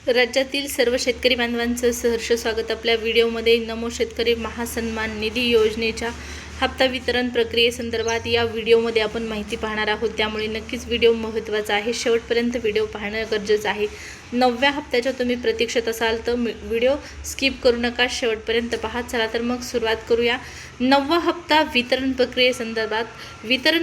राज्यातील सर्व शेतकरी बांधवांचं सहर्ष स्वागत आपल्या व्हिडिओमध्ये। नमो शेतकरी महासन्मान निधी योजनेच्या हप्ता वितरण प्रक्रियेसंदर्भात या व्हिडिओमध्ये आपण माहिती पाहणार आहोत, त्यामुळे नक्कीच व्हिडिओ महत्त्वाचा आहे। शेवटपर्यंत व्हिडिओ पाहणं गरजेचं आहे। 9व्या हप्त्याच्या तुम्ही प्रतीक्षेत असाल तर व्हिडिओ स्किप करू नका, शेवटपर्यंत पहा। चला तर मग सुरुवात करूया। 9वा हप्ता वितरण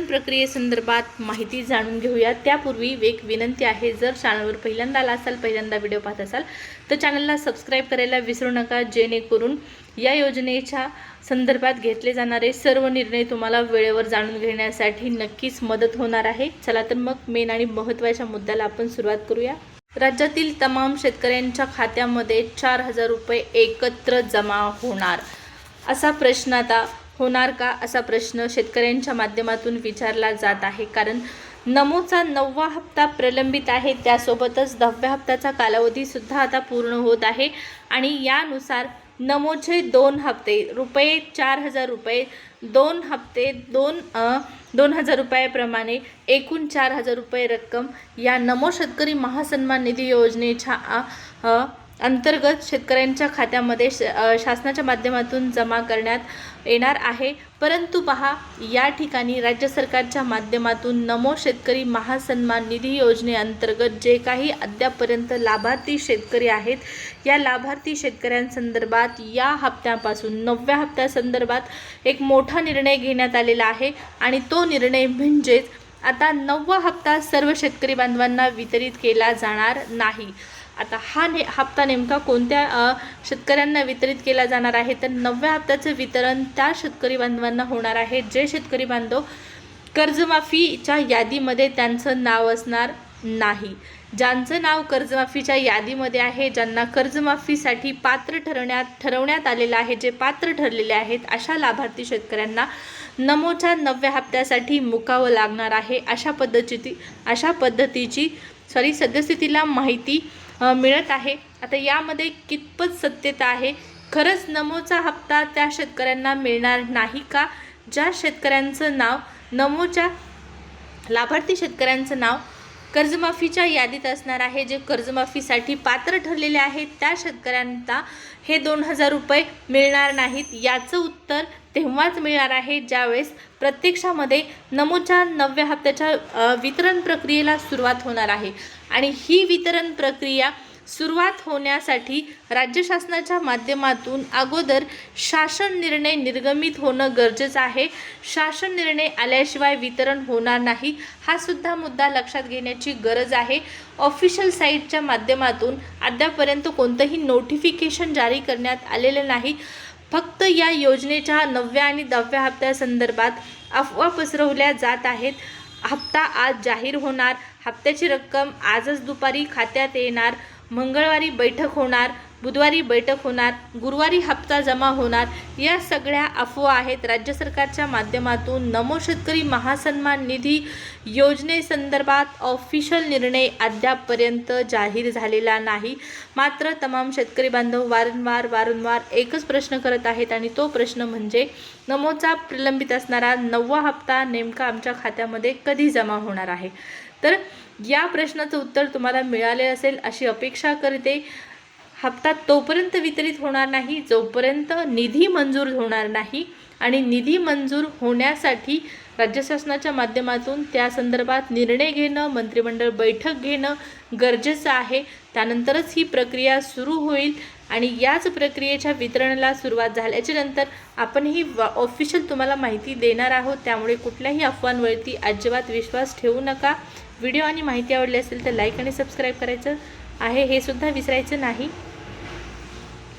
प्रक्रियेसंदर्भात माहिती जाणून घेऊया। त्यापूर्वी एक विनंती आहे, जर चॅनलवर पहिल्यांदा आला असाल, पहिल्यांदा व्हिडिओ पाहत असाल तर चॅनलला सबस्क्राईब करायला विसरू नका, जेणेकरून या योजनेच्या संदर्भात घेतले जाणारे सर्व निर्णय तुम्हाला वेळेवर जाणून घेण्यासाठी नक्कीच मदत होणार आहे। चला तर मग मेन आणि महत्त्वाच्या मुद्द्याला आपण सुरुवात करूया। राज्यातील तमाम शेतकऱ्यांच्या खात्यामध्ये 4,000 रुपये एकत्र जमा होणार, असा प्रश्न आता होणार का, असा प्रश्न शेतकऱ्यांच्या माध्यमातून विचारला जात आहे। कारण नमोचा 9वा हप्ता प्रलंबित आहे, त्यासोबतच 10व्या हप्त्याचा कालावधी सुद्धा आता पूर्ण होत आहे आणि यानुसार नमोचे 2 हप्ते रुपये 4,000 रुपये, 2 हप्ते 2,000 रुपयाप्रमाणे एकूण 4,000 रुपये रक्कम या नमो शेतकरी महासन्मान निधी योजनेच्या अंतर्गत शेतकऱ्यांच्या खात्यामध्ये शासनाच्या माध्यमातून जमा करण्यात येणार आहे। परंतु पहा, या ठिकाणी राज्य सरकारच्या माध्यमातून नमो शेतकरी महासन्मान निधी योजनेअंतर्गत जे काही अद्यापर्यंत लाभार्थी शेतकरी आहेत, या लाभार्थी शेतकऱ्यांसंदर्भात या हप्त्यापासून 9व्या हप्त्यासंदर्भात एक मोठा निर्णय घेण्यात आलेला आहे आणि तो निर्णय म्हणजेच आता 9वा हप्ता सर्व शेतकरी बांधवांना वितरित केला जाणार नाही। आता हा हप्ता नेमका कोणत्या शेतकऱ्यांना वितरित केला जाणार आहे, तर 9व्या हप्त्याचं वितरण त्या शेतकरी बांधवांना होणार आहे जे शेतकरी बांधव कर्जमाफीच्या यादीमध्ये त्यांचं नाव असणार नाही। ज्यांचं नाव कर्जमाफीच्या यादीमध्ये आहे, ज्यांना कर्जमाफीसाठी पात्र ठरवण्यात आलेलं आहे, जे पात्र ठरलेले आहेत, अशा लाभार्थी शेतकऱ्यांना नमोच्या 9व्या हप्त्यासाठी मुकावं लागणार आहे। अशा पद्धतीची सद्यस्थितीला माहिती मिळत आहे। आता यामध्ये कितपत सत्यता आहे, खरंच नमोचा हप्ता त्या शेतकऱ्यांना मिळणार नाही का? ज्या शेतकऱ्यांचं नाव नमोच्या लाभार्थी शेतकऱ्यांचं नाव कर्जमाफीच्या यादीत असणार आहे, जे कर्जमाफीसाठी पात्र ठरलेले आहेत, त्या शेतकऱ्यांना हे 2,000 रुपये मिळणार नाहीत। याचं उत्तर तेव्हाच मिळणार आहे ज्यावेळेस प्रत्यक्षामध्ये नमोच्या 9व्या हप्त्याच्या वितरण प्रक्रियेला सुरुवात होणार आहे। आणि ही वितरण प्रक्रिया सुरुवात होण्यासाठी राज्य शासनाच्या माध्यमातून अगोदर शासन निर्णय निर्गमित होणं गरजेचं आहे। शासन निर्णय आल्याशिवाय वितरण होणार नाही, हा सुद्धा मुद्दा लक्षात घेण्याची गरज आहे। ऑफिशियल साईटच्या माध्यमातून अद्यापर्यंत कोणतंही नोटिफिकेशन जारी करण्यात आलेलं नाही। फक्त या योजनेच्या 9व्या आणि 10व्या हप्त्यासंदर्भात अफवा पसरवल्या जात आहेत। हप्ता आज जाहीर होणार, हप्त्याची रक्कम आजच दुपारी खात्यात येणार, मंगळवारी बैठक होणार, बुधवारी बैठक होणार, गुरुवारी हप्ता जमा होणार, या सगळ्या अफवा आहेत। राज्य सरकारच्या माध्यमातून नमो शेतकरी महासन्मान निधी योजनेसंदर्भात ऑफिशियल निर्णय अद्यापपर्यंत जाहीर झालेला नाही। मात्र तमाम शेतकरी बांधव वारंवार एकच प्रश्न करत आहेत आणि तो प्रश्न म्हणजे नमोचा प्रलंबित असणारा 9वा हप्ता नेमका आमच्या खात्यामध्ये कधी जमा होणार आहे। तर या प्रश्नाचं उत्तर तुम्हाला मिळाले असेल अशी अपेक्षा करते। हप्ता तोपर्यंत वितरित होणार नाही जोपर्यंत निधी मंजूर होणार नाही, आणि निधी मंजूर होण्यासाठी राज्य शासनाच्या माध्यमातून त्या संदर्भात निर्णय घेणं, मंत्रिमंडळ बैठक घेणं गरजेचं आहे। त्यानंतरच ही प्रक्रिया सुरू होईल आणि याच प्रक्रियेच्या वितरणाला सुरुवात झाल्याच्या नंतर आपण ही ऑफिशियल तुम्हाला माहिती देणार आहोत। त्यामुळे कुठल्याही अफवांवरती अजिबात विश्वास ठेवू नका। व्हिडिओ आणि माहिती आवडली असेल तर लाईक आणि सबस्क्राईब करायचं आहे, हे सुद्धा विसरायचं नाही।